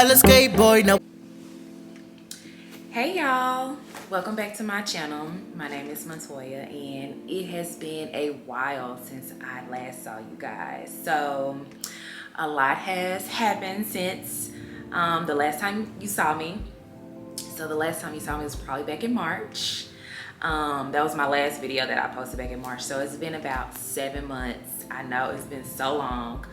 hella skate boy. Now. Hey y'all, welcome back to my channel. My name is Montoya and it has been a while since I last saw you guys. So a lot has happened since the last time you saw me. So the last time you saw me was probably back in March. That was my last video that I posted back in March. So it's been about 7 months. I know it's been so long.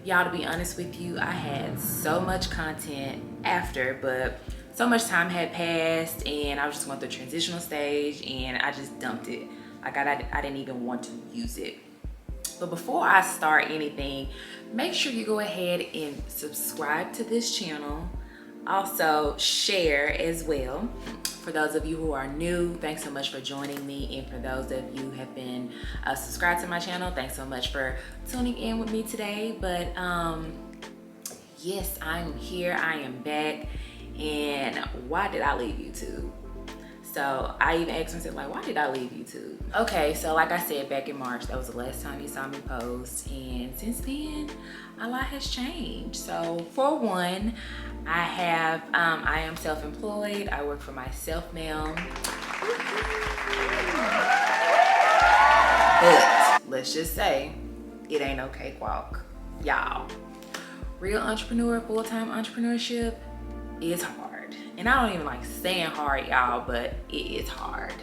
Y'all, to be honest with you, I had so much content after, but so much time had passed and I was just going through the transitional stage and I just dumped it. Like I didn't even want to use it. But before I start anything, make sure you go ahead and subscribe to this channel. Also share as well. For those of you who are new, thanks so much for joining me. And for those of you who have been subscribed to my channel, thanks so much for tuning in with me today. But yes, I'm here, I am back. And why did I leave YouTube? So I even asked myself, like, why did I leave YouTube? Okay, so like I said, back in March, that was the last time you saw me post. And since then, a lot has changed. So for one, I am self-employed. I work for myself now. But let's just say, it ain't no cakewalk. Y'all, real entrepreneur, full-time entrepreneurship is hard. And I don't even like saying hard, y'all, but it is hard.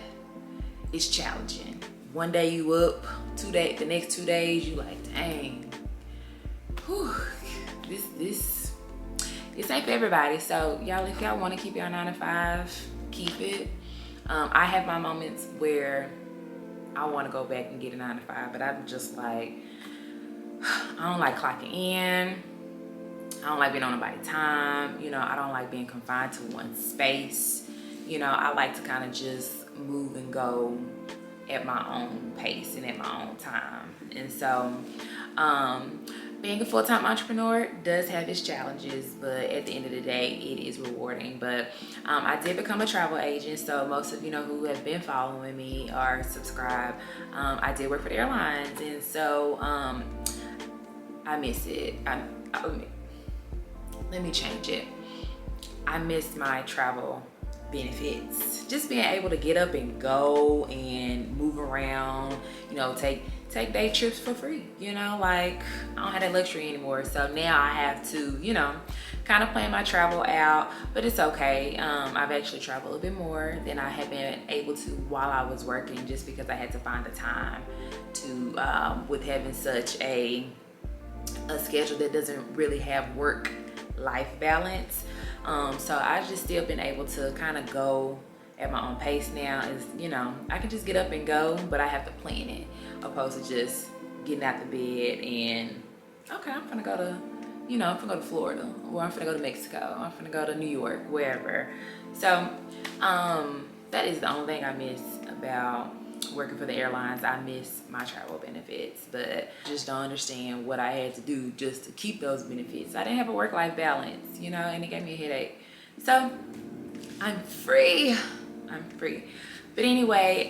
It's challenging. One day you up, the next 2 days you like, dang, whew, this ain't for everybody. So y'all, if y'all want to keep your 9 to 5, keep it. I have my moments where I want to go back and get a 9 to 5, but I'm just like, I don't like clocking in. I don't like being on nobody's time. You know, I don't like being confined to one space. You know, I like to kind of just move and go at my own pace and at my own time. And so being a full-time entrepreneur does have its challenges, but at the end of the day, it is rewarding. But I did become a travel agent, so most of you know who have been following me or subscribed. I did work for the airlines, and so I miss it. Let me change it. I miss my travel benefits. Just being able to get up and go and move around, you know, take day trips for free, you know, like I don't have that luxury anymore. So now I have to, you know, kind of plan my travel out, but it's okay. I've actually traveled a bit more than I had been able to while I was working, just because I had to find the time to, with having such a schedule that doesn't really have work-life balance. So I've just still been able to kind of go at my own pace now. Is, you know, I can just get up and go, but I have to plan it, opposed to just getting out the bed and, okay, I'm gonna go to, you know, I'm gonna go to Florida, or I'm gonna go to Mexico, or I'm gonna go to New York, wherever. So that is the only thing I miss about working for the airlines. I miss my travel benefits, but I just don't understand what I had to do just to keep those benefits. I didn't have a work-life balance, you know, and it gave me a headache. So I'm free. But anyway,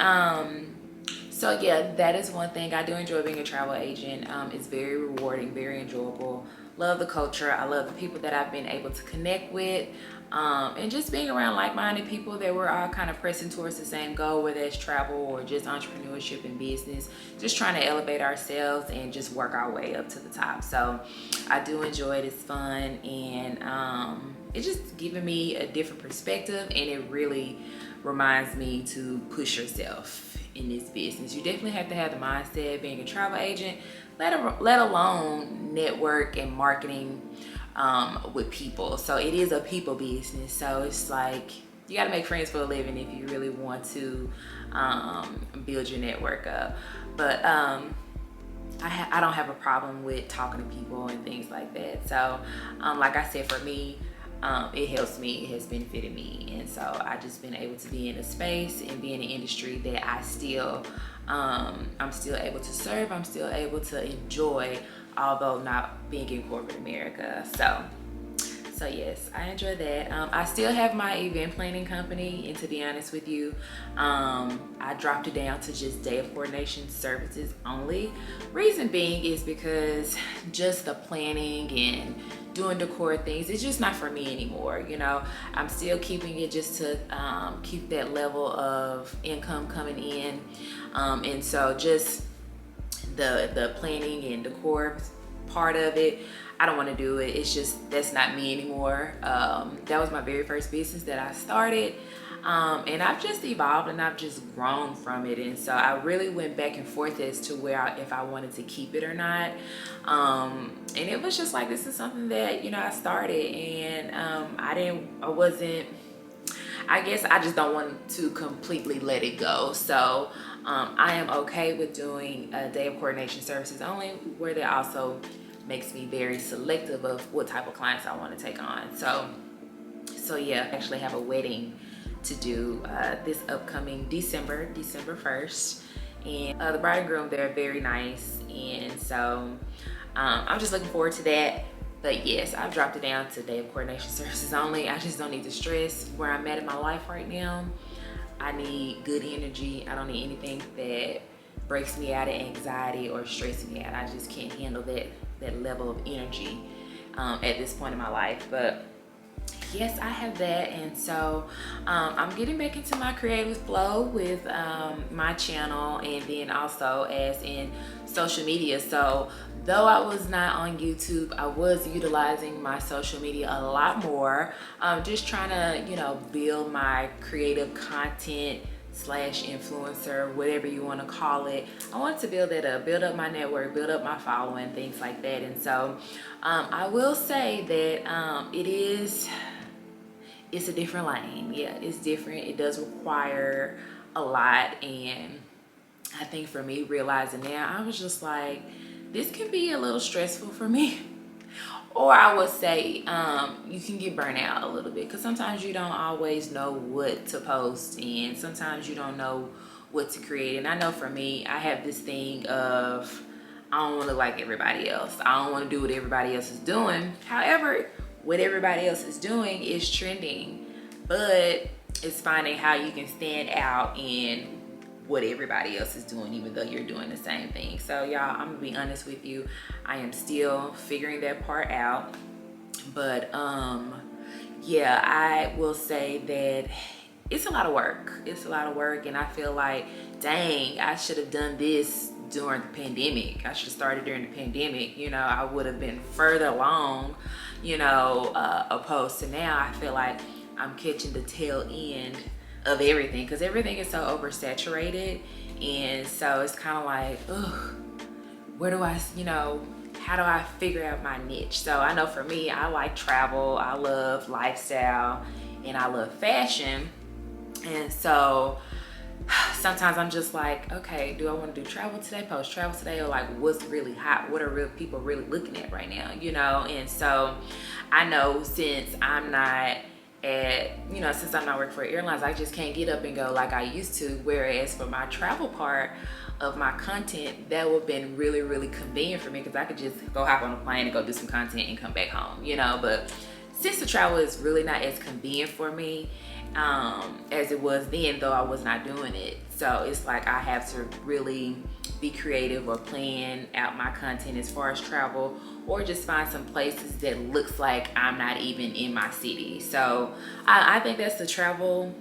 so yeah, that is one thing. I do enjoy being a travel agent. It's very rewarding, very enjoyable. Love the culture. I love the people that I've been able to connect with. And just being around like-minded people that we're all kind of pressing towards the same goal, whether it's travel or just entrepreneurship and business, just trying to elevate ourselves and just work our way up to the top. So I do enjoy it. It's fun, and it's just giving me a different perspective, and it really reminds me to push yourself in this business. You definitely have to have the mindset being a travel agent, let alone network and marketing with people. So it is a people business. So it's like you got to make friends for a living if you really want to build your network up. But I don't have a problem with talking to people and things like that. So like I said, for me, it helps me, it has benefited me. And so I just been able to be in a space and be in an industry that I still I'm still able to serve, I'm still able to enjoy, although not being in corporate America. So yes, I enjoy that. I still have my event planning company, and to be honest with you, I dropped it down to just day of coordination services only. Reason being is because just the planning and doing decor things. It's just not for me anymore. You know, I'm still keeping it just to keep that level of income coming in. And so just the planning and decor part of it, I don't want to do it. It's just, that's not me anymore. That was my very first business that I started. And I've just evolved and I've just grown from it. And so I really went back and forth as to if I wanted to keep it or not. And it was just like, this is something that, you know, I started, and I guess I just don't want to completely let it go. So I am okay with doing a day of coordination services only, where that also makes me very selective of what type of clients I want to take on. So yeah, I actually have a wedding to do this upcoming December 1st, and the bride and groom, they're very nice, and so I'm just looking forward to that. But yes, I've dropped it down to day of coordination services only. I just don't need to stress where I'm at in my life right now. I need good energy. I don't need anything that breaks me out of anxiety or stresses me out. I just can't handle that level of energy at this point in my life. But yes, I have that. And so I'm getting back into my creative flow with my channel, and then also as in social media. So though I was not on YouTube, I was utilizing my social media a lot more, just trying to, you know, build my creative content slash influencer, whatever you want to call it. I wanted to build that up, build up my network, build up my following, things like that. And so I will say that it's a different lane. Yeah, it's different. It does require a lot. And I think for me, realizing now, I was just like, this can be a little stressful for me. Or I would say you can get burnt out a little bit, because sometimes you don't always know what to post, and sometimes you don't know what to create. And I know for me, I have this thing of, I don't want to look like everybody else. I don't want to do what everybody else is doing. However, what everybody else is doing is trending, but it's finding how you can stand out in what everybody else is doing, even though you're doing the same thing. So y'all, I'm gonna be honest with you, I am still figuring that part out. But yeah, I will say that it's a lot of work. It's a lot of work, and I feel like, dang, I should have done this during the pandemic. I should have started during the pandemic. You know, I would have been further along, you know, opposed to now. I feel like I'm catching the tail end of everything, because everything is so oversaturated. And so it's kind of like, ugh, where do I, you know, how do I figure out my niche? So I know for me, I like travel, I love lifestyle, and I love fashion. And so sometimes I'm just like, okay, do I want to do travel today, post travel today, or like what's really hot? What are real people really looking at right now, you know? And so I know since I'm not working for airlines, I just can't get up and go like I used to. Whereas for my travel part of my content, that would have been really, really convenient for me, because I could just go hop on a plane and go do some content and come back home, you know? But since the travel is really not as convenient for me as it was then, though I was not doing it. So it's like I have to really be creative or plan out my content as far as travel, or just find some places that looks like I'm not even in my city. So I think that's the travel.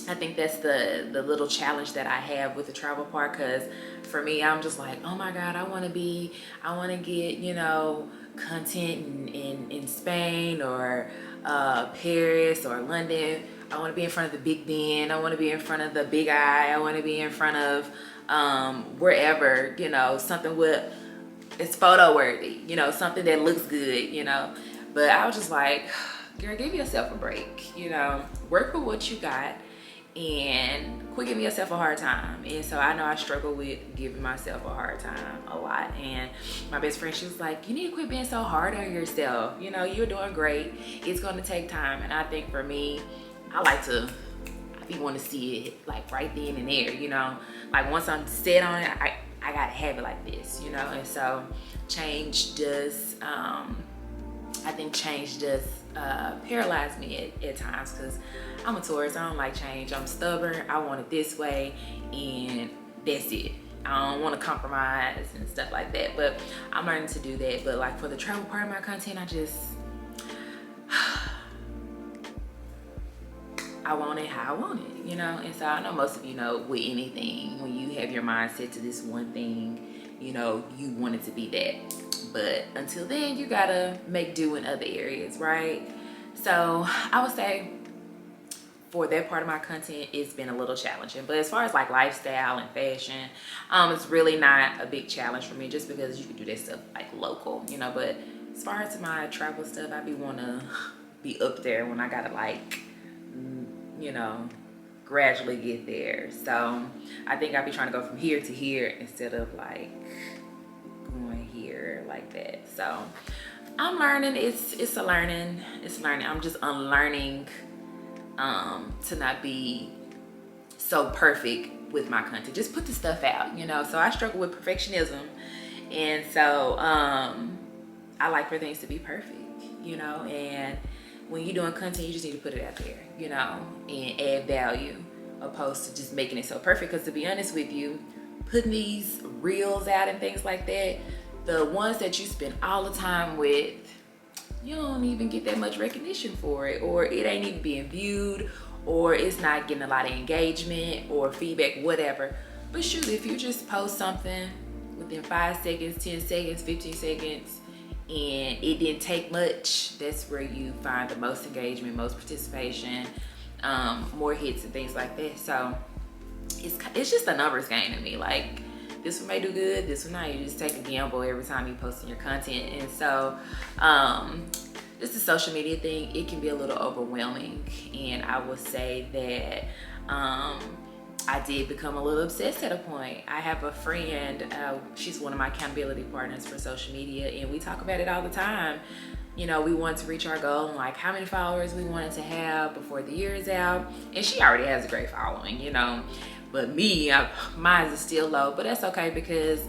I think that's the little challenge that I have with the travel part, because for me, I'm just like, oh my God, I want to get, you know, content in Spain or Paris or London. I want to be in front of the Big Ben. I want to be in front of the Big Eye. I want to be in front of wherever, you know, something with, it's photo worthy, you know, something that looks good, you know. But I was just like, girl, give yourself a break, you know, work with what you got, and quit giving yourself a hard time. And so I know I struggle with giving myself a hard time a lot. And my best friend, she was like, you need to quit being so hard on yourself. You know, you're doing great. It's going to take time. And I think for me, I want to see it like right then and there, you know, like once I'm set on it, I gotta have it like this, you know. And so change does, I think change does paralyze me at times, because I'm a Taurus. I don't like change. I'm stubborn. I want it this way, and that's it. I don't want to compromise and stuff like that. But I'm learning to do that. But like for the travel part of my content, I want it how I want it, you know? And so I know most of you know with anything, when you have your mind set to this one thing, you know, you want it to be that. But until then, you gotta make do in other areas, right? So I would say for that part of my content, it's been a little challenging. But as far as like lifestyle and fashion, it's really not a big challenge for me, just because you can do that stuff like local, you know. But as far as my travel stuff, I be wanna be up there when I gotta like, you know, gradually get there. So I think I'll be trying to go from here to here instead of like going here like that. So I'm learning. It's a learning. It's learning. I'm just unlearning to not be so perfect with my content. Just put the stuff out, you know. So I struggle with perfectionism, and so I like for things to be perfect, you know. And when you're doing content, you just need to put it out there, you know, and add value, opposed to just making it so perfect. Because to be honest with you, putting these reels out and things like that, the ones that you spend all the time with, you don't even get that much recognition for it, or it ain't even being viewed, or it's not getting a lot of engagement or feedback, whatever. But shoot, if you just post something within 5 seconds, 10 seconds, 15 seconds, and it didn't take much, that's where you find the most engagement, most participation, more hits and things like that. So it's just a numbers game to me. Like, this one may do good, this one not. You just take a gamble every time you post your content. And so just the social media thing, it can be a little overwhelming. And I would say that I did become a little obsessed at a point. I have a friend, she's one of my accountability partners for social media, and we talk about it all the time. You know, we want to reach our goal and like how many followers we wanted to have before the year is out. And she already has a great following, you know. But me, mine is still low, but that's okay, because,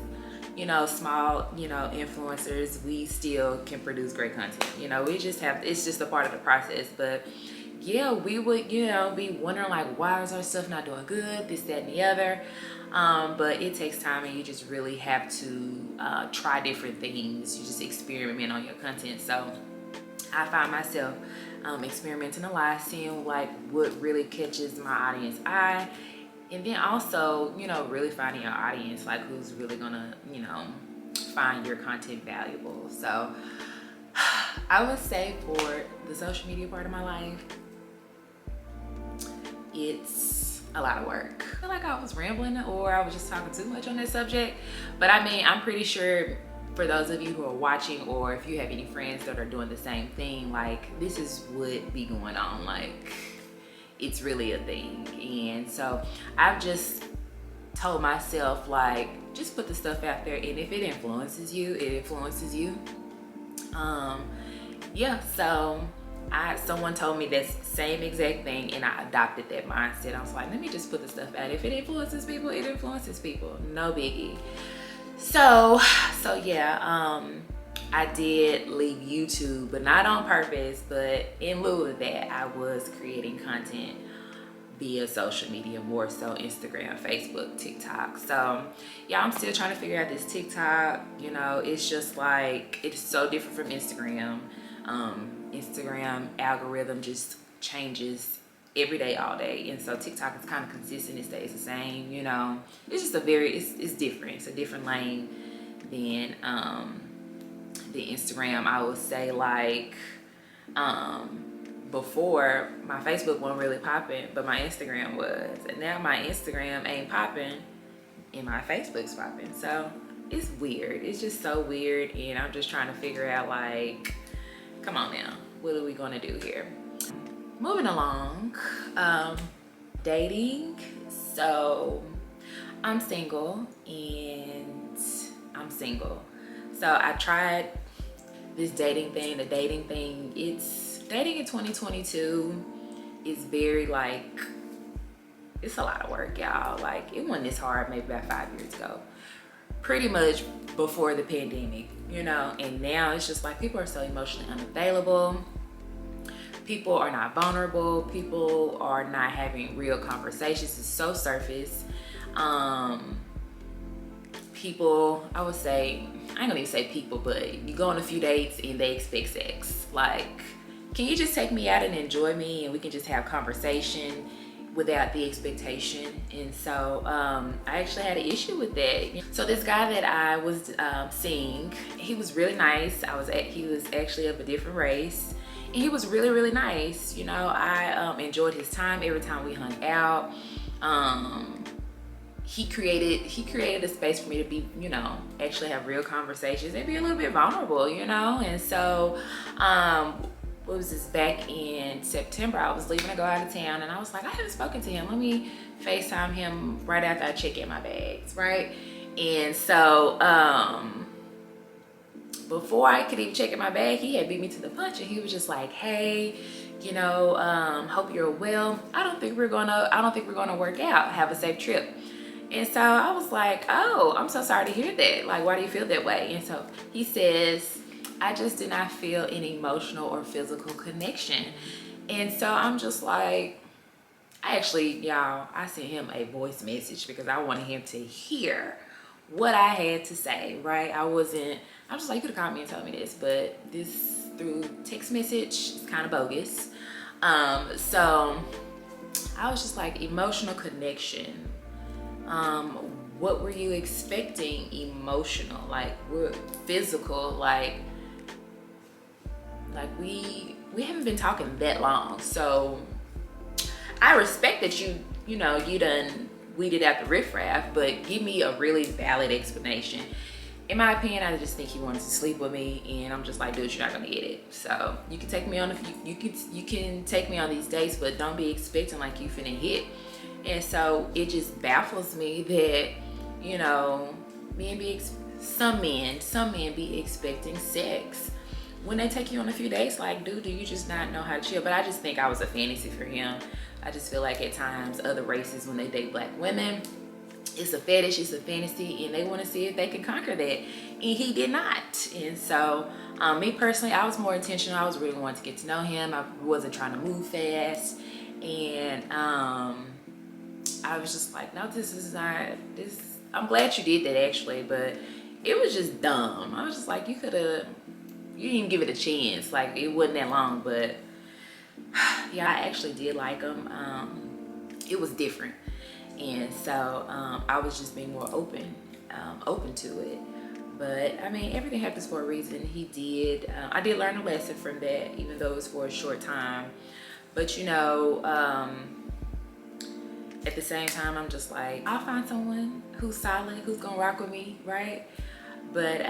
you know, small, you know, influencers, we still can produce great content. You know, we just have, it's just a part of the process. But yeah, we would, you know, be wondering like, why is our stuff not doing good, this, that, and the other. But it takes time, and you just really have to try different things. You just experiment on your content. So I find myself experimenting a lot, seeing like what really catches my audience eye. And then also, you know, really finding your audience, like who's really gonna, you know, find your content valuable. So I would say for the social media part of my life, it's a lot of work. I feel like I was rambling, or I was just talking too much on that subject. But I mean, I'm pretty sure for those of you who are watching, or if you have any friends that are doing the same thing, like this is what be going on. Like, it's really a thing. And so I've just told myself, like, just put the stuff out there, and if it influences you, it influences you. Yeah, so someone told me that same exact thing, and I adopted that mindset. I was like, let me just put the stuff out. If it influences people, it influences people. No biggie. So yeah, I did leave YouTube, but not on purpose. But in lieu of that, I was creating content via social media, more so Instagram, Facebook, TikTok. So yeah, I'm still trying to figure out this TikTok. You know, it's just like, it's so different from Instagram. Instagram algorithm just changes every day, all day. And so TikTok is kind of consistent. It stays the same, you know. It's just it's different. It's a different lane than the Instagram. I would say, like, before, my Facebook wasn't really popping, but my Instagram was. And now my Instagram ain't popping and my Facebook's popping. So it's weird. It's just so weird. And I'm just trying to figure out, like, come on now, what are we gonna do here? Moving along, dating. So I'm single, So I tried this dating thing, the dating thing. It's dating in 2022 is very, like, it's a lot of work, y'all. Like, it wasn't this hard maybe about 5 years ago, pretty much before the pandemic, you know. And now it's just like, people are so emotionally unavailable. People are not vulnerable. People are not having real conversations. It's so surface. People, I would say, I ain't gonna even say people, but you go on a few dates and they expect sex. Like, can you just take me out and enjoy me, and we can just have conversation without the expectation? And so I actually had an issue with that. So this guy that I was seeing, he was really nice. He was actually of a different race, and he was really, really nice. You know, I enjoyed his time every time we hung out. He created a space for me to be, you know, actually have real conversations and be a little bit vulnerable, you know. And so what was this, back in September, I was leaving to go out of town, and I was like, I haven't spoken to him. Let me FaceTime him right after I check in my bags, right? And so before I could even check in my bag, he had beat me to the punch, and he was just like, hey, you know, hope you're well. I don't think we're gonna work out. Have a safe trip. And so I was like, oh, I'm so sorry to hear that. Like, why do you feel that way? And so he says, I just did not feel an emotional or physical connection. And so I'm just like, I sent him a voice message because I wanted him to hear what I had to say, right? I was just like, you could have called me and told me this, but this through text message is kind of bogus. So I was just like, emotional connection. What were you expecting? Emotional, like we're physical, like we haven't been talking that long. So I respect that you know, you done weeded out the riffraff, but give me a really valid explanation. In my opinion, I just think he wanted to sleep with me, and I'm just like, dude, you're not gonna get it. So you can take me on you can take me on these dates, but don't be expecting like you finna hit. And so it just baffles me that, you know, some men be expecting sex when they take you on a few dates. Like, dude, do you just not know how to chill? But I just think I was a fantasy for him. I just feel like at times other races, when they date black women, it's a fetish, it's a fantasy, and they want to see if they can conquer that, and he did not. And so me personally, I was more intentional. I was really wanting to get to know him. I wasn't trying to move fast, and I was just like, no, this is not this. I'm glad you did that actually, but it was just dumb. I was just like, you didn't even give it a chance. Like, it wasn't that long, but yeah, I actually did like him. It was different, and so I was just being more open to it. But I mean, everything happens for a reason. I did learn a lesson from that, even though it was for a short time. But you know, at the same time, I'm just like, I'll find someone who's solid, who's gonna rock with me, right? But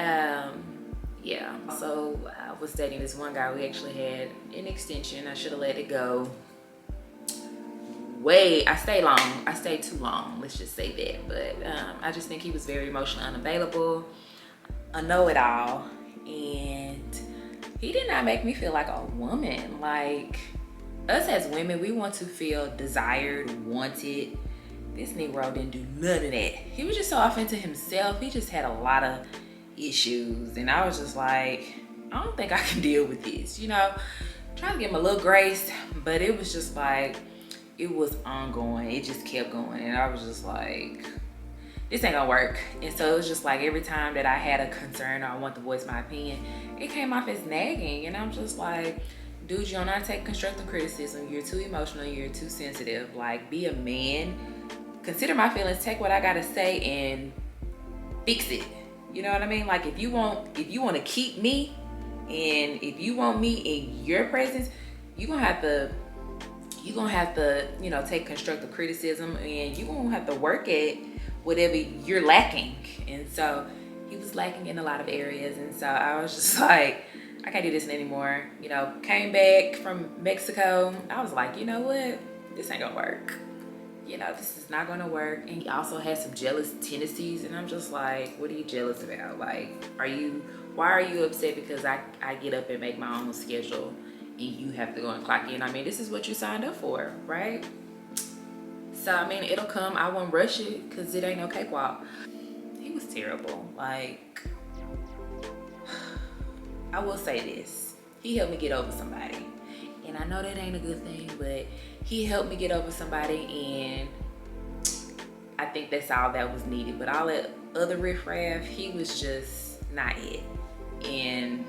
yeah. So I was dating this one guy. We actually had an extension. I should have let it go. I stayed too long, let's just say that. But I just think he was very emotionally unavailable, a know-it-all, and he did not make me feel like a woman. Like, us as women, we want to feel desired, wanted. This Negro didn't do none of that. He was just so off into himself. He just had a lot of issues, and I was just like, I don't think I can deal with this, you know. Trying to give him a little grace, but it was just like, it was ongoing. It just kept going, and I was just like, this ain't gonna work. And so it was just like, every time that I had a concern or I want to voice my opinion, it came off as nagging, and I'm just like, dude, you don't know how to take constructive criticism. You're too emotional. You're too sensitive. Like, be a man. Consider my feelings. Take what I gotta say and fix it. You know what I mean? Like, if you want to keep me, and if you want me in your presence, you're gonna have to, you know, take constructive criticism, and you're gonna have to work at whatever you're lacking. And so he was lacking in a lot of areas, and so I was just like, I can't do this anymore. You know, came back from Mexico. I was like, you know what? This ain't gonna work. You know, this is not gonna work. And he also had some jealous tendencies, and I'm just like, what are you jealous about? Like, why are you upset because I get up and make my own schedule and you have to go and clock in? I mean, this is what you signed up for, right? So, I mean, it'll come. I won't rush it because it ain't no cakewalk. He was terrible. Like, I will say this. He helped me get over somebody. And I know that ain't a good thing, but he helped me get over somebody, and I think that's all that was needed. But all that other riffraff, he was just not it. And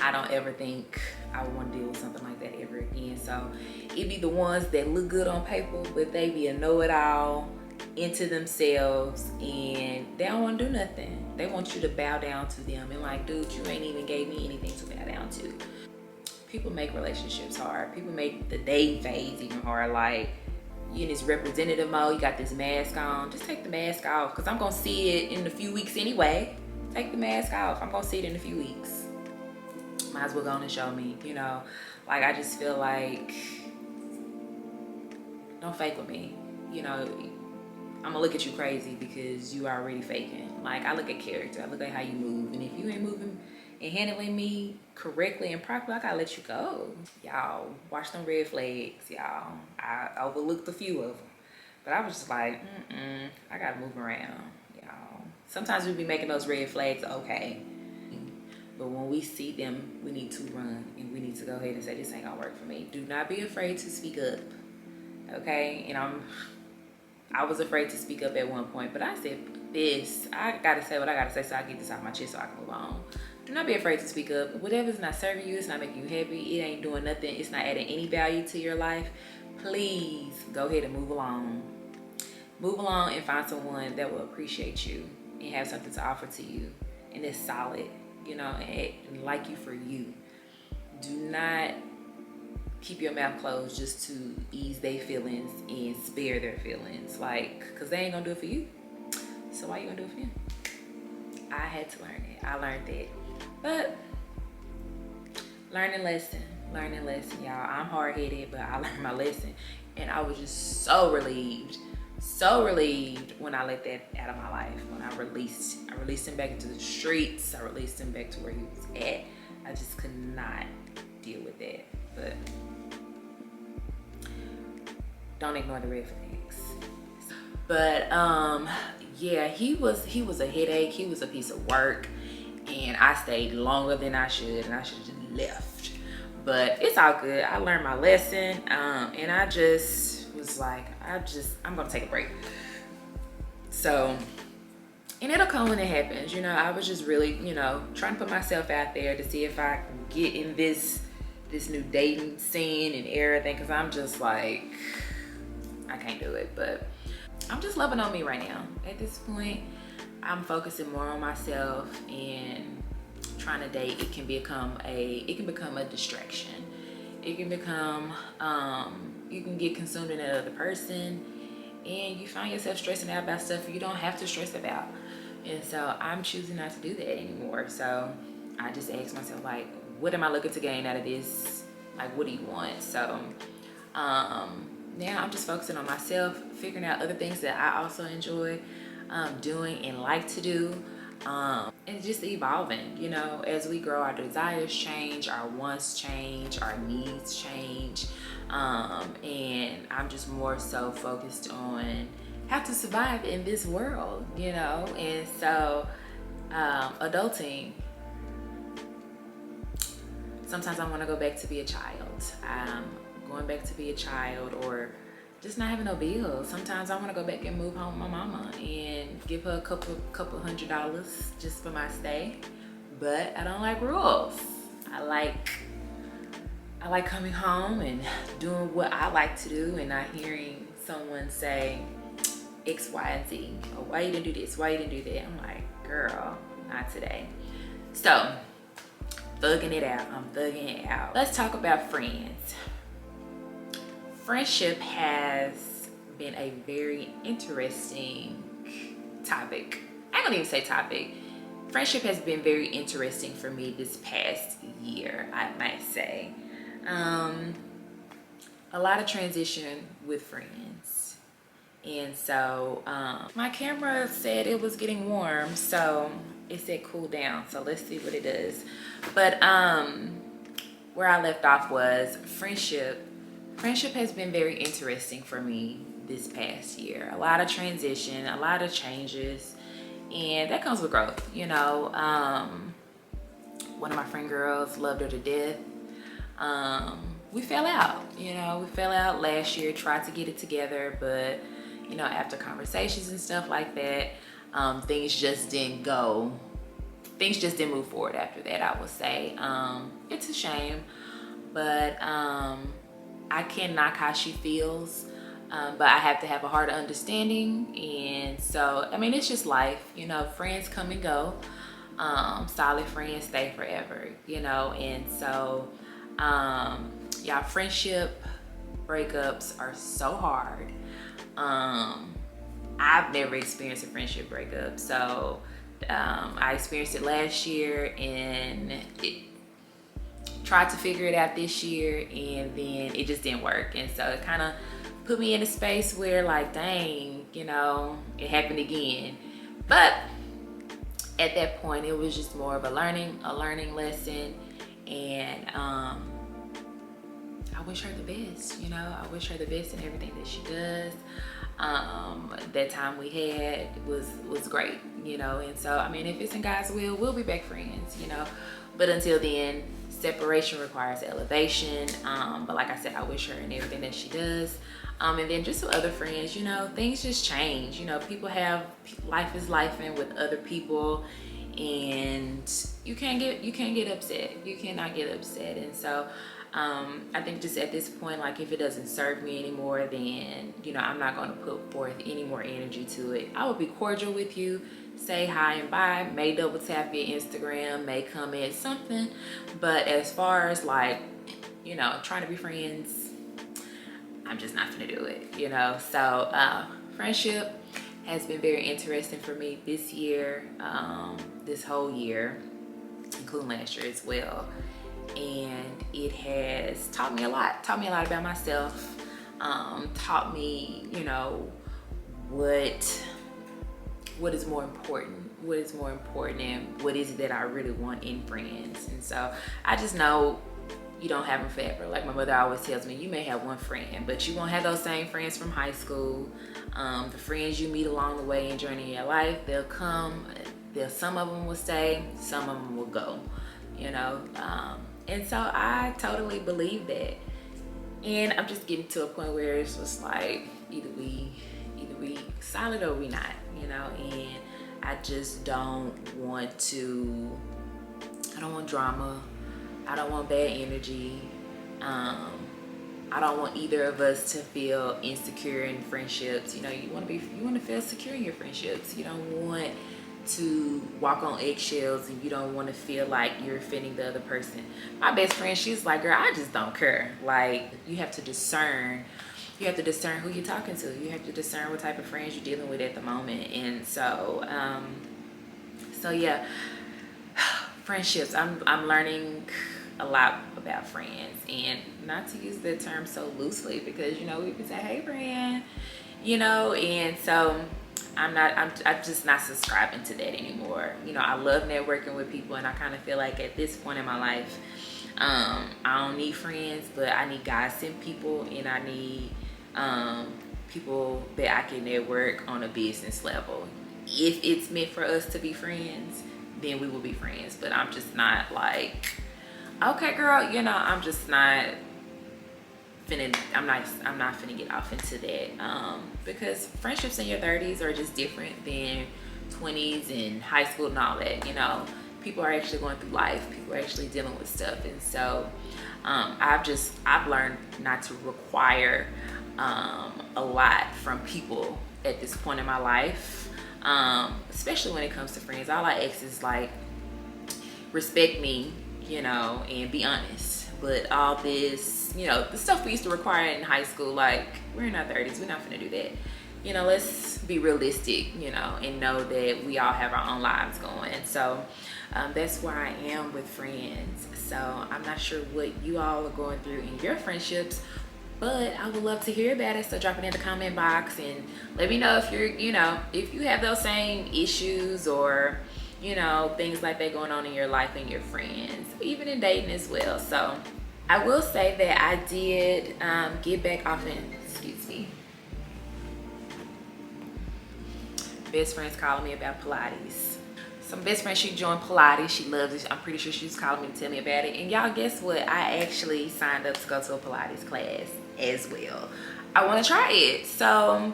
I don't ever think I would want to deal with something like that ever again. So it be the ones that look good on paper, but they be a know-it-all, into themselves, and they don't want to do nothing. They want you to bow down to them, and like, dude, you ain't even gave me anything to bow down to. People make relationships hard. People make the dating phase even hard. Like, you in this representative mode, you got this mask on. Just take the mask off, because I'm gonna see it in a few weeks anyway. Take the mask off. I'm gonna see it in a few weeks. Might as well go on and show me, you know. Like, I just feel like, don't fake with me, you know. I'm gonna look at you crazy because you already faking. Like, I look at character, I look at how you move, and if you ain't moving and handling me correctly and properly, I gotta let you go. Y'all, watch them red flags, y'all. I overlooked a few of them, but I was just like, I gotta move around, y'all. Sometimes we be making those red flags okay, but when we see them, we need to run, and we need to go ahead and say, this ain't gonna work for me. Do not be afraid to speak up, okay? And I was afraid to speak up at one point, but I said, this, I gotta say what I gotta say so I get this out of my chest so I can move on. Do not be afraid to speak up. Whatever's not serving you, it's not making you happy, it ain't doing nothing, it's not adding any value to your life, please go ahead and move along. Move along and find someone that will appreciate you and have something to offer to you, and it's solid, you know, and like you for you. Do not keep your mouth closed just to ease their feelings and spare their feelings, like, because they ain't gonna do it for you, so why you gonna do it for them? I had to learn it. I learned that, but learning lesson, y'all. I'm hard-headed, but I learned my lesson, and I was just so relieved when I let that out of my life. When I released him back into the streets, I released him back to where he was at. I just could not deal with that. But don't ignore the red flags. But yeah, he was a headache. He was a piece of work, and I stayed longer than I should, and I should have just left. But it's all good. I learned my lesson, and I just was like, I'm gonna take a break. So, and it'll come when it happens. You know, I was just really, you know, trying to put myself out there to see if I can get in this new dating scene and everything, because I'm just like, I can't do it. But I'm just loving on me right now. At this point, I'm focusing more on myself, and trying to date, it can become a distraction. It can become, you can get consumed in that other person, and you find yourself stressing out about stuff you don't have to stress about. And so I'm choosing not to do that anymore. So I just ask myself, like, what am I looking to gain out of this? Like, what do you want? So now I'm just focusing on myself, figuring out other things that I also enjoy doing and like to do, and just evolving. You know, as we grow, our desires change, our wants change, our needs change, and I'm just more so focused on how to survive in this world, you know. And so adulting, sometimes I want to go back to be a child. Going back to be a child, or just not having no bills. Sometimes I want to go back and move home with my mama and give her a couple $100 just for my stay. But I don't like rules. I like coming home and doing what I like to do, and not hearing someone say X, Y, and Z. Oh, why you didn't do this? Why you didn't do that? I'm like, girl, not today. So, thugging it out. I'm thugging it out. Let's talk about friends. Friendship has been a very interesting topic. I ain't gonna even say topic. Friendship has been very interesting for me this past year, I might say. A lot of transition with friends. And so my camera said it was getting warm, so it said cool down. So let's see what it does. But where I left off was friendship. Friendship has been very interesting for me this past year. A lot of transition, a lot of changes, and that comes with growth, you know. One of my friend girls, loved her to death. We fell out, you know. We fell out last year, tried to get it together, but, you know, after conversations and stuff like that, things just didn't move forward after that, I would say. It's a shame. but I can knock how she feels. But I have to have a heart of understanding. And so, I mean, it's just life, you know, friends come and go. Solid friends stay forever, you know. And so, y'all, friendship breakups are so hard. I've never experienced a friendship breakup. So, I experienced it last year and tried to figure it out this year, and then it just didn't work. And so it kind of put me in a space where, like, dang, you know, it happened again. But at that point, it was just more of a learning lesson. And I wish her the best, you know. I wish her the best in everything that she does. That time we had was great, you know. And so, I mean, if it's in God's will, we'll be back friends, you know. But until then, separation requires elevation. But like I said, I wish her in everything that she does. And then just with other friends, you know, things just change. You know, people have, life is lifing with other people, and you can't get upset. You cannot get upset. And so I think just at this point, like, if it doesn't serve me anymore, then, you know, I'm not going to put forth any more energy to it. I will be cordial with you, say hi and bye, may double tap your Instagram, may comment something. But as far as, like, you know, trying to be friends, I'm just not gonna do it, you know. So friendship has been very interesting for me this year, this whole year, including last year as well. And it has taught me a lot about myself, taught me, you know, what is more important, and what is it that I really want in friends. And so I just know you don't have them forever. Like my mother always tells me, you may have one friend, but you won't have those same friends from high school. The friends you meet along the way and journey in your life, they'll come, some of them will stay, some of them will go, you know. And so I totally believe that. And I'm just getting to a point where it's just like, either we solid or we not, you know. And I just don't want drama. I don't want bad energy. I don't want either of us to feel insecure in friendships. You know, you want to feel secure in your friendships. You don't want to walk on eggshells, and you don't want to feel like you're offending the other person. My best friend, she's like, girl, I just don't care. Like, you have to discern. You have to discern who you're talking to. You have to discern what type of friends you're dealing with at the moment. And so, yeah, friendships. I'm learning a lot about friends, and not to use the term so loosely, because, you know, we can say, hey friend, you know. And so I'm just not subscribing to that anymore. You know, I love networking with people, and I kind of feel like at this point in my life, I don't need friends, but I need God-sent people, and I need people that I can network on a business level. If it's meant for us to be friends, then we will be friends. But I'm just not like, okay girl, you know, I'm not finna get off into that, because friendships in your 30s are just different than 20s and high school and all that. You know, people are actually going through life, people are actually dealing with stuff. And so I've learned not to require a lot from people at this point in my life, especially when it comes to friends. All I ask is, like, respect me, you know, and be honest. But all this, you know, the stuff we used to require in high school, like, we're in our 30s, we're not gonna do that. You know, let's be realistic, you know, and know that we all have our own lives going. So that's where I am with friends. So I'm not sure what you all are going through in your friendships, but I would love to hear about it. So drop it in the comment box and let me know if you're, you know, if you have those same issues, or, you know, things like that going on in your life and your friends, even in dating as well. So I will say that I did get back off in, excuse me, best friend's calling me about Pilates. So my best friend, she joined Pilates, she loves it. I'm pretty sure she was calling me to tell me about it. And y'all, guess what? I actually signed up to go to a Pilates class as well. I want to try it. So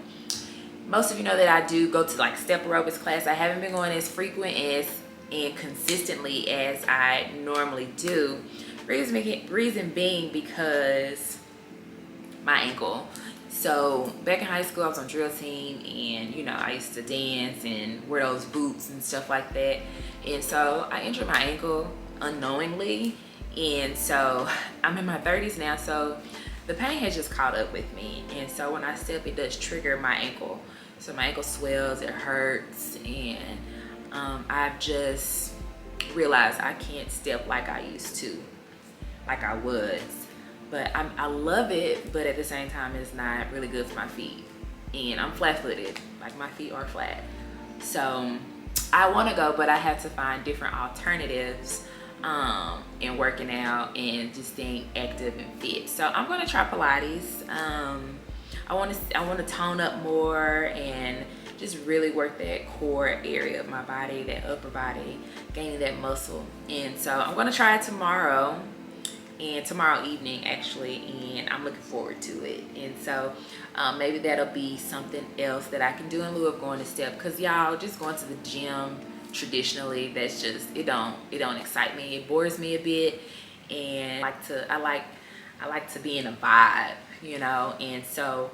most of you know that I do go to, like, step aerobics class. I haven't been going as frequent and consistently as I normally do, Reason being because my ankle. So back in high school, I was on drill team, and you know, I used to dance and wear those boots and stuff like that. And so I injured my ankle unknowingly, and so I'm in my 30s now. So the pain has just caught up with me, and so when I step, it does trigger my ankle. So my ankle swells, it hurts, and I've just realized I can't step like I used to, like I was. But I love it, but at the same time, it's not really good for my feet. And I'm flat-footed, like my feet are flat. So I want to go, but I have to find different alternatives in working out and just staying active and fit. So I'm going to try Pilates. I want to tone up more and just really work that core area of my body, that upper body, gaining that muscle. And so I'm going to try it tomorrow. And tomorrow evening actually, and I'm looking forward to it. And so maybe that'll be something else that I can do in lieu of going to step, because y'all, just going to the gym traditionally, that's just, it don't excite me. It bores me a bit, and I like to be in a vibe, you know. And so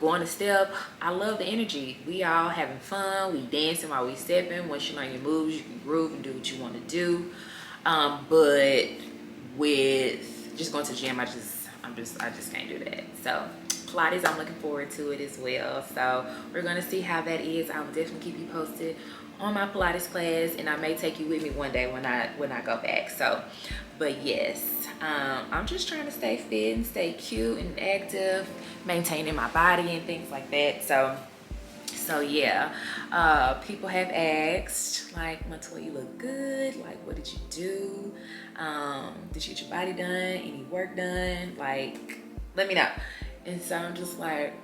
going to step, I love the energy. We all having fun, we dancing while we stepping. Once you learn your moves, you can groove and do what you want to do. But with just going to the gym, I just can't do that. So Pilates, I'm looking forward to it as well. So we're gonna see how that is. I will definitely keep you posted on my Pilates class, and I may take you with me one day when I go back. So, but yes, I'm just trying to stay fit and stay cute and active, maintaining my body and things like that. So yeah, people have asked, like, Montoya, you look good. Like, what did you do? Did you get your body done? Any work done? Like, let me know. And so I'm just like,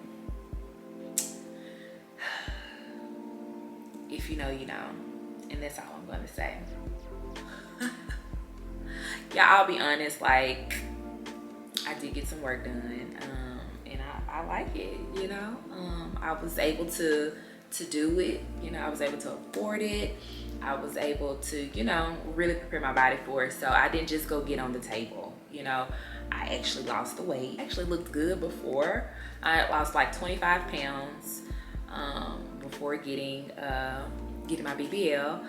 if you know, you know. And that's all I'm gonna say. Yeah, I'll be honest, like, I did get some work done. And I like it, you know. I was able to do it, you know. I was able to afford it. I was able to, you know, really prepare my body for it. So I didn't just go get on the table, you know. I actually lost the weight. I actually looked good before. I lost like 25 pounds before getting my BBL,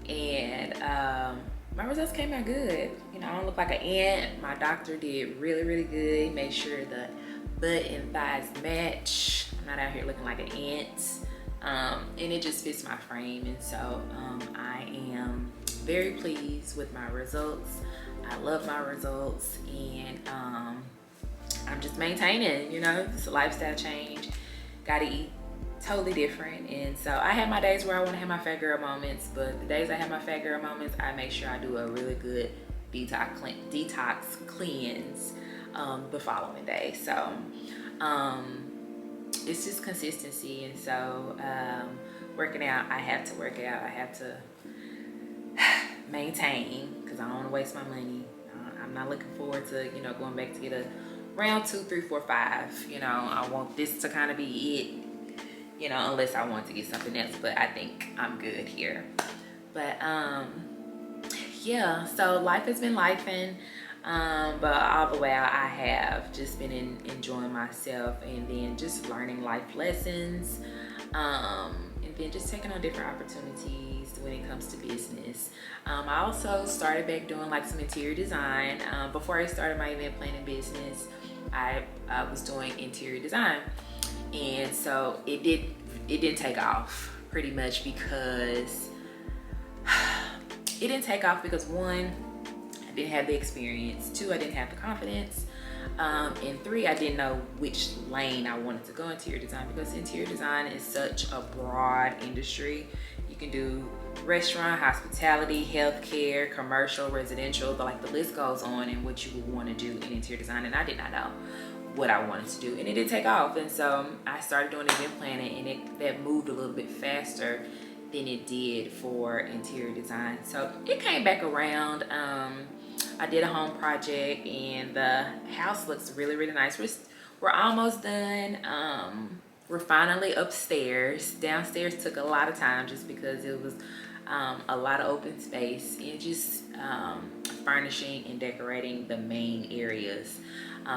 and my results came out good. You know, I don't look like an ant. My doctor did really, really good. He made sure the butt and thighs match. I'm not out here looking like an ant. And it just fits my frame. And so I am very pleased with my results. I love my results, and I'm just maintaining, you know. It's a lifestyle change. Gotta eat totally different. And so I have my days where I want to have my fat girl moments, but the days I have my fat girl moments, I make sure I do a really good detox cleanse the following day. So it's just consistency. And so working out, I have to work out. I have to maintain, because I don't want to waste my money. I'm not looking forward to, you know, going back to get a round 2, 3, 4, 5. You know, I want this to kind of be it, you know, unless I want to get something else. But I think I'm good here. But yeah, so life has been lifing. But all the way out, I have just been enjoying myself, and then just learning life lessons, and then just taking on different opportunities when it comes to business. I also started back doing like some interior design. Before I started my event planning business, I was doing interior design, and so it didn't take off, pretty much because it didn't take off because, one, I didn't have the experience. 2, I didn't have the confidence. And 3, I didn't know which lane I wanted to go interior design, because interior design is such a broad industry. You can do restaurant, hospitality, healthcare, commercial, residential, like the list goes on, and what you would want to do in interior design. And I did not know what I wanted to do, and it did take off. And so I started doing event planning, and that moved a little bit faster than it did for interior design. So it came back around. I did a home project, and the house looks really, really nice. We're almost done. We're finally upstairs. Downstairs took a lot of time just because it was a lot of open space, and just furnishing and decorating the main areas,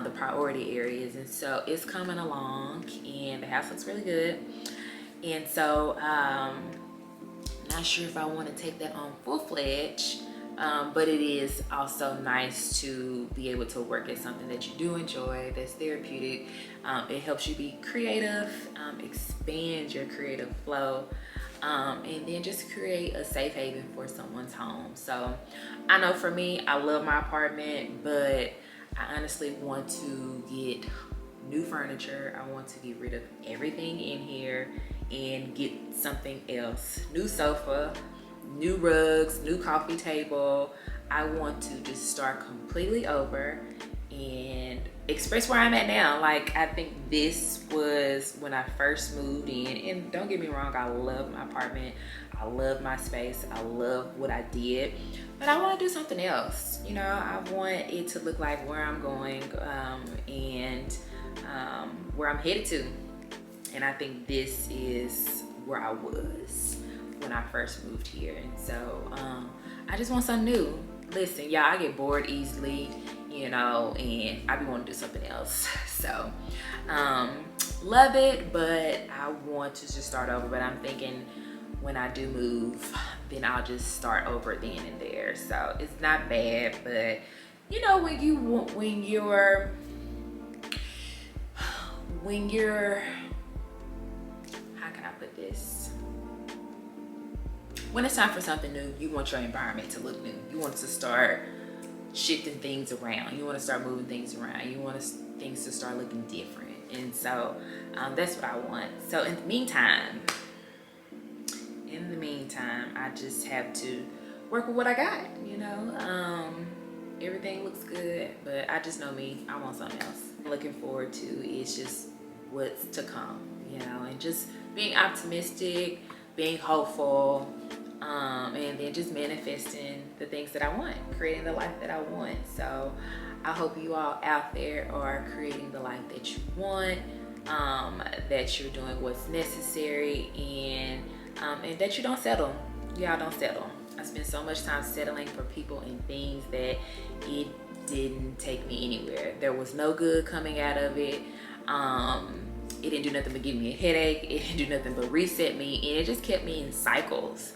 the priority areas. And so it's coming along, and the house looks really good. And so not sure if I want to take that on full-fledged, but it is also nice to be able to work at something that you do enjoy, that's therapeutic. It helps you be creative, expand your creative flow, and then just create a safe haven for someone's home. So I know for me, I love my apartment, but I honestly want to get new furniture. I want to get rid of everything in here and get something else. New sofa, new rugs, new coffee table. I want to just start completely over and express where I'm at now. Like, I think this was when I first moved in, and don't get me wrong, I love my apartment, I love my space, I love what I did, but I want to do something else. You know, I want it to look like where I'm going, and where I'm headed to. And I think this is where I was when I first moved here. And so I just want something new. Listen, y'all, I get bored easily, you know, and I be wanting to do something else. So love it, but I want to just start over. But I'm thinking when I do move, then I'll just start over then and there. So it's not bad, but you know, when you're how can I put this? When it's time for something new, you want your environment to look new. You want to start shifting things around. You want to start moving things around. You want things to start looking different. And so that's what I want. So in the meantime, I just have to work with what I got, you know. Everything looks good, but I just know me, I want something else. I'm looking forward to is just what's to come, you know, and just being optimistic, being hopeful, and then just manifesting the things that I want, creating the life that I want. So I hope you all out there are creating the life that you want, that you're doing what's necessary, and that you don't settle. Y'all don't settle. I spent so much time settling for people and things that it didn't take me anywhere. There was no good coming out of it. It didn't do nothing but give me a headache. It didn't do nothing but reset me, and it just kept me in cycles.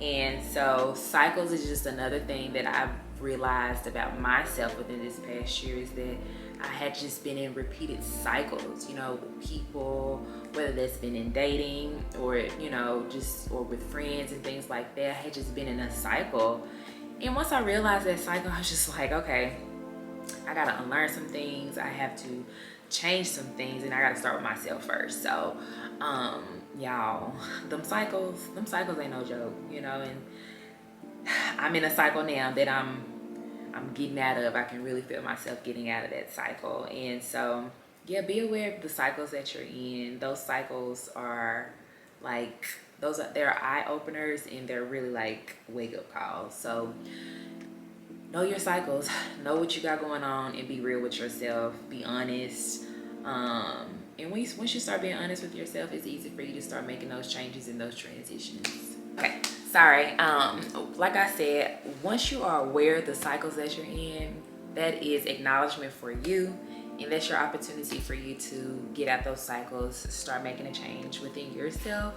And so cycles is just another thing that I've realized about myself within this past year, is that I had just been in repeated cycles, you know, with people, whether that's been in dating or, you know, just, or with friends and things like that. I had just been in a cycle. And once I realized that cycle, I was just like, okay, I gotta unlearn some things. I have to change some things, and I gotta start with myself first. So, y'all, them cycles ain't no joke, you know, and I'm in a cycle now that I'm getting out of. I can really feel myself getting out of that cycle. And so, yeah, be aware of the cycles that you're in. Those cycles are like, they're eye openers, and they're really like wake up calls. So know your cycles, know what you got going on, and be real with yourself. Be honest. And once you start being honest with yourself, it's easy for you to start making those changes and those transitions. Okay, sorry. Like I said, once you are aware of the cycles that you're in, that is acknowledgement for you, and that's your opportunity for you to get out those cycles, start making a change within yourself,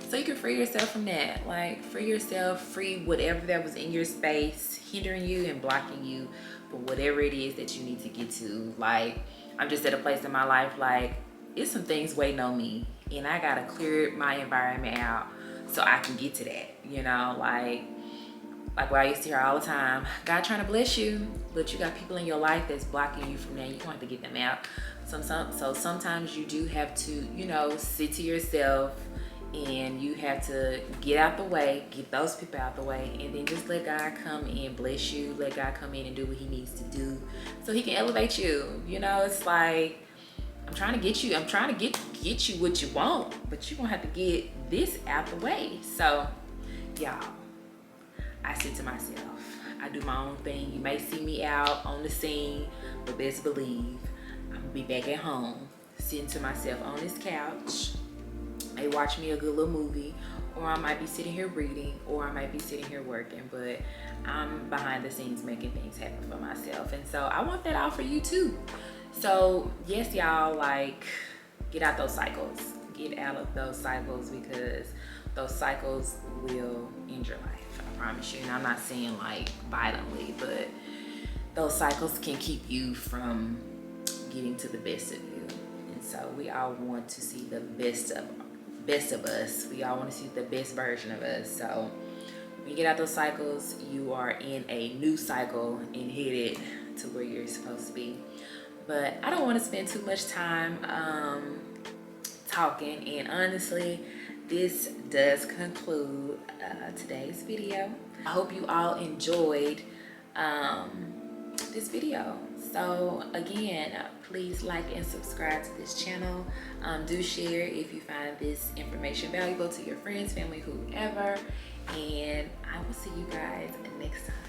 so you can free yourself from that. Like, free yourself, free whatever that was in your space, hindering you and blocking you for whatever it is that you need to get to. Like, I'm just at a place in my life, like, it's some things waiting on me, and I gotta clear my environment out so I can get to that, you know. Like what I used to hear all the time, God trying to bless you, but you got people in your life that's blocking you from that. You're going to have to get them out. So sometimes you do have to, you know, sit to yourself, and you have to get out the way, get those people out the way, and then just let God come in, bless you, let God come in and do what he needs to do so he can elevate you. You know, it's like, I'm trying to get you what you want, but you're gonna have to get this out the way. So y'all, I sit to myself, I do my own thing. You may see me out on the scene, but best believe I'm gonna be back at home, sitting to myself on this couch, may watch me a good little movie, or I might be sitting here reading, or I might be sitting here working, but I'm behind the scenes making things happen for myself. And so I want that out for you too. So yes, y'all, like, get out those cycles. Get out of those cycles, because those cycles will end your life. I promise you. And I'm not saying like violently, but those cycles can keep you from getting to the best of you. And so we all want to see the best of us. We all want to see the best version of us. So when you get out those cycles, you are in a new cycle and headed to where you're supposed to be. But I don't want to spend too much time talking, and honestly, this does conclude today's video. I hope you all enjoyed this video. So again, please like and subscribe to this channel. Do share if you find this information valuable to your friends, family, whoever, and I will see you guys next time.